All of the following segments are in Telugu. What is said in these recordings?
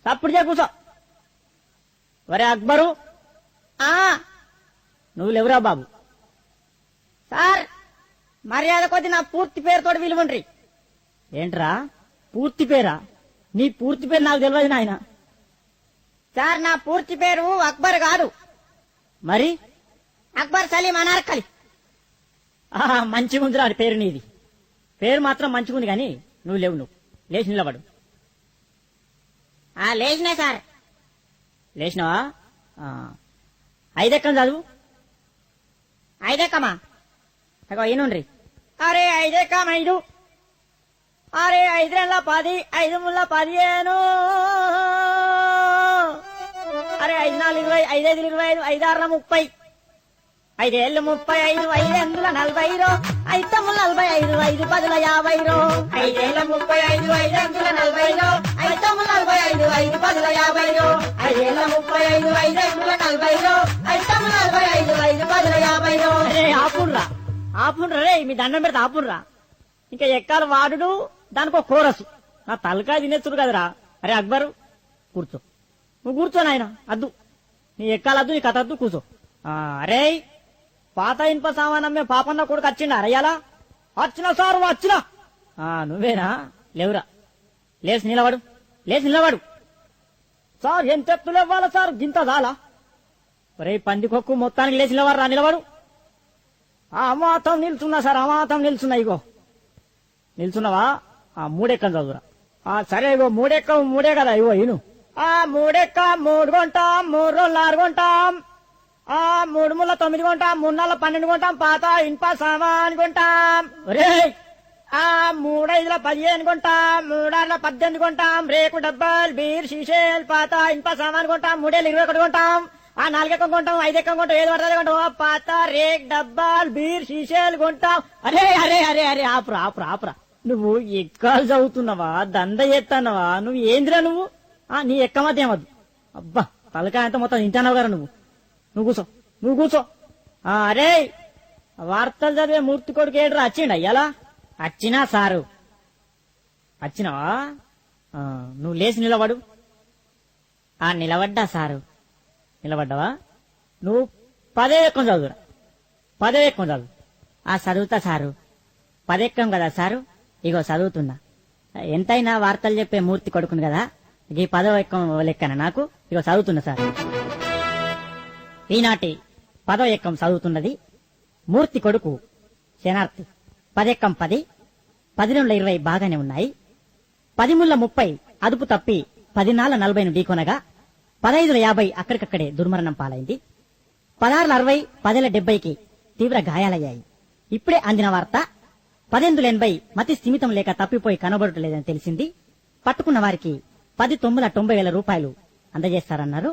తప్పుడు చే కూర్చో. వరే అక్బరు, నువ్వు లేవురా బాబు. సార్ మర్యాద కొద్ది నా పూర్తి పేరుతోటి విలువండ్రి. ఏంట్రా పూర్తి పేరా? నీ పూర్తి పేరు నాకు తెలియదు నాయన. సార్ నా పూర్తి పేరు అక్బర్ కాదు, మరి అక్బర్ సలీం అనార్కలి. మంచిగుందిరా పేరు నీది. పేరు మాత్రం మంచిగుంది గాని నువ్వు లేవు. నువ్వు లేచి నిలబడు. లేచినా సార్. లేచినావా? 5 ఎక్కం చదువు. 5 ఎక్కమా? ఈనుండ్రి. అరే 5 ఎక్కం 5. అరే 5 2 10, 5 3 15. అరే 5 4 20, 5 5 25, 5 6 30. 5 ఏళ్ళు 35, 5 8 40. 5 9 45, 5 10 50. 5 ఏళ్ళ 35, 5 8 40. 5 9 45, 5 10 50. 5 ఏళ్ళ 35, 5 8 40. 5 9 45, 5 10 50. అరే ఆపుండ్రా రే, మీ దండం పెడితే ఆపుండ్రా. ఇంకా ఎక్కాల వాడు దానికో కోరసు. నా తలకాయ తినేస్తుడు కదరా. అరే అక్బరు కూర్చో. నువ్వు కూర్చో నాయన. అద్దు నీ ఎక్కాలద్దు, నీ కథ అద్దు, కూర్చో. అరే పాత ఇనుప సామానమ్మే పాపన్న కొడుకు వచ్చిండా అరయ్యాలా? వచ్చినా సారు వచ్చినా. నువ్వేనా? లేవురా. లేచి నిలబడు. సార్ ఎంత ఎత్తులు ఇవ్వాలా సార్? గింత దాలా? ఒరే పందికొక్కు మొత్తానికి లేచి నిలబడు. అమాతం నిల్చున్నా సార్, అమాతం నిల్చున్నా. ఇగో నిల్చున్నావా? 3 ఎక్కం చదువురా. సరే ఇగో 3 ఎక్కం 3 కదా. ఇగో ఇను. 3 ఎక్కం 3 కొంటాం, 3 రోజులు 6 కొంటాం, 3 ముళ్ళ 9 కొంటాం, 3 నెలల 12 కొంటాం, పాత ఇనుప సామాన్ కొంటాం. ఒరే 3 5 15 కొంటాం, 3 6 18 కొంటాం, రేకు డబ్బాలు బీర్ షీషేల్ పాత ఇనుప సామాన్ కొంటాం, 3 ఏళ్ళు 21 కొంటాం, 4 ఎక్కం కొంటాం, 5 ఎక్కం కొంటాం, 7 పడుతుంది కొంటాం, పాత రేక్ డబ్బాలు బీర్ షీషేలు కొంటాం. అరే అరే అరే అరే ఆపురా. నువ్వు ఎక్కాలు చదువుతున్నావా? దంద చేస్తానవా? నువ్వు ఏందిరా నువ్వు? నీ ఎక్క మధ్య ఏమద్దు. అబ్బా తలకాయ అంతా మొత్తం తింటానవు కదా నువ్వు కూర్చో. అరే వార్తలు చదివే మూర్తి కొడుకు ఏడ్రా వచ్చిండ అయ్యాలా? వచ్చినా సారు. వచ్చినావా? నువ్వు లేచి నిలబడు. నిలబడ్డా సారు. నిలబడ్డావా? నువ్వు 10 ఎక్కం చదువురా. 10 ఎక్కం చదువు. చదువుతా సారు. 10 ఎక్కం కదా సారు. ఇగో చదువుతున్నా. ఎంతైనా వార్తలు చెప్పే మూర్తి కొడుకును కదా, ఈ 10వ ఎక్కం లెక్కన నాకు. ఇగో చదువుతున్నా సార్. ఈనాటి 10వ ఎక్కం చదువుతున్నది మూర్తి కొడుకు శనార్థి. 10 ఎక్కం 10, 10 నుండి 20 బాగానే ఉన్నాయి. 10 ముళ్ళ 30 అదుపు తప్పి 10 నాళ్ళ 40ను ఢీకొనగా 15 50 అక్కడికక్కడే దుర్మరణం పాలైంది. 16 60, 10 70కి తీవ్ర గాయాలయ్యాయి. ఇప్పుడే అందిన వార్త 18 80 మతి స్థిమితం లేక తప్పిపోయి కనబడటలేదని తెలిసింది. పట్టుకున్న వారికి 10 9 90,000 రూపాయలు అందజేస్తారన్నారు.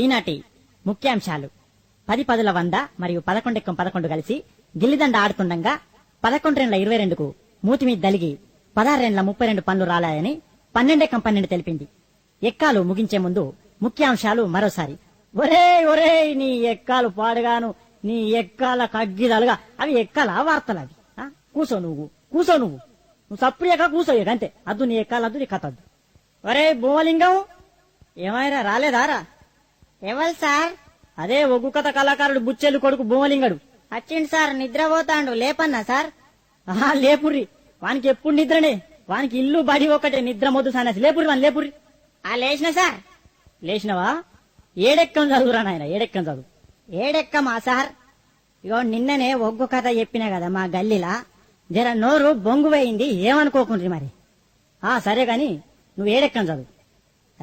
ఈనాటి ముఖ్యాంశాలు: 10 10 100 మరియు 11 ఎక్కం 11 కలిసి గిల్లిదండ ఆడుతుండగా 11 22కు మూతి మీద దలిగి 16 32 పనులు రాలాయని 12 ఎక్కం 12 తెలిపింది. ఎక్కాలు ముగించే ముందు ముఖ్యాంశాలు మరోసారి. ఒరే నీ ఎక్కాలు పాడుగాను, నీ ఎక్కాల కగ్గిదలుగా. అవి ఎక్కాలా వార్తలు? అవి కూసో నువ్వు సప్రియగా కూసో. అంతే. అద్దు నీ ఎక్కాలద్దు, నీ కథ అద్దు. ఒరే భూమలింగం ఏమైనా రాలేదారా? ఎవరు సార్? అదే ఒగ్గు కథ కళాకారుడు బుచ్చెల్లి కొడుకు భూమలింగడు. వచ్చిండు సార్. నిద్రపోతాండు. లేపన్నా సార్? లేపుర్రి. వానికి ఎప్పుడు నిద్రనే. వానికి ఇల్లు బడి ఒకటే. నిద్ర మొద్దు సానేసి లేపుర్రి. లేచిన సార్. లేచినవా? 7 ఎక్కం చదువురా నాయన. 7 ఎక్కం చదువు. 7 ఎక్కమా సార్? ఇగో నిన్ననే ఒగ్గు కథ చెప్పినా కదా మా గల్లీలా. జర నోరు బొంగుపోయింది, ఏమనుకోకుండ్రి మరి. సరే గాని నువ్వు 7 ఎక్కం చదువు.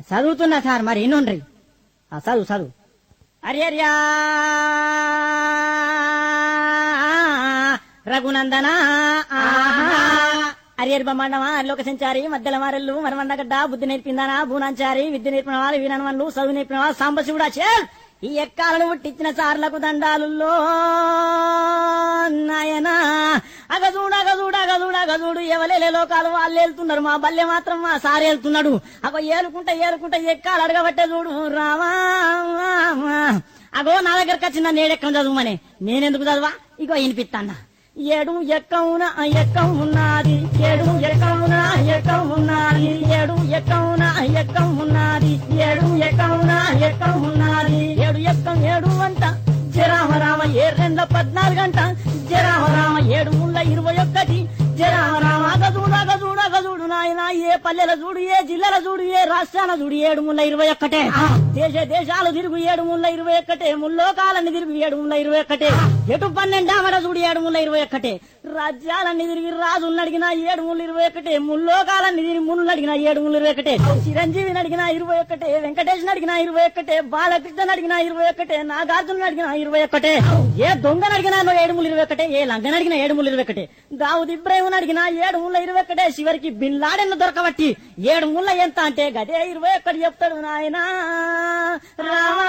చదువుతున్నా సార్. మరి ఇన్నుండ్రి. చదువు. అర్యర్యా రఘునందన అరియర్ బొమ్మండమా లోక సంచారి మధ్యల మారెల్లు మరమండగడ్డ బుద్ధి నేర్పిందానా భూనాంచారి విద్య నేర్పిన వాళ్ళు వీరనవన్లు చదువు నేర్పిన వాళ్ళు సాంబశివుడా చేల్. ఈ ఎక్కాలను పుట్టించిన సార్లకు దండాలుల్లో నాయనా. అగజూడు ఎవలేలే లోకాలు వాళ్ళు వెళ్తున్నారు. మా బల్లె మాత్రం మా సార్ వెళ్తున్నాడు. ఏలుకుంటా ఎక్కాలు అడగబట్టే చూడు రామా. నా దగ్గరకు వచ్చిన 7 ఎక్కం చదువుమని. నేనెందుకు చదువా? ఇగో వినిపిస్తాన్నా. 7 ఎక్కం ఉన్నది, 7 ఎక్కం ఎక్కం ఉన్నది ఏడు ఎక్కవున ఎక్కం ఉన్నది ఏడు ఎక్కవున ఎక్కం ఉన్నది ఏడు ఎక్కం ఏడు అంట జరామ రామ 14 గంట జరామ రామ 721 జరామ రామ అగజూడు నాయన ఏ పల్లెల చూడు ఏ జిల్లాల చూడు ఏ రాష్ట్రాల చూడు 721 దేశాలు తిరుగు 721 ముల్లోకాలన్నీ తిరుగు 721 ఎటు 12 ఆమడ చూడు 721 రాజ్యాలన్నీ తిరిగి రాజులను అడిగిన 721 ముల్లోకాలన్నీ తిరిగి ముళ్ళు అడిగిన 721 చిరంజీవిని అడిగిన 21 వెంకటేశ్వర అడిగిన 21 బాలకృష్ణ అడిగిన 21 నాగార్జున అడిగిన 21 ఏ దొంగను అడిగినా 721 ఏ లంగను అడిగిన 721 దావుద్ ఇబ్రాహిం అడిగిన 721 చివరికి బిన్ లాడెన్ దొరకబట్టి 7 ఎంత అంటే గదే 21 చెప్తాడు నాయనా రామ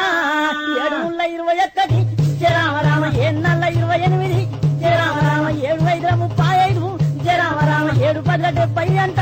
721 జరామ రామ 7 28 జరామ రామ 7 5 35 జరామ రామ 7 10 70 అంట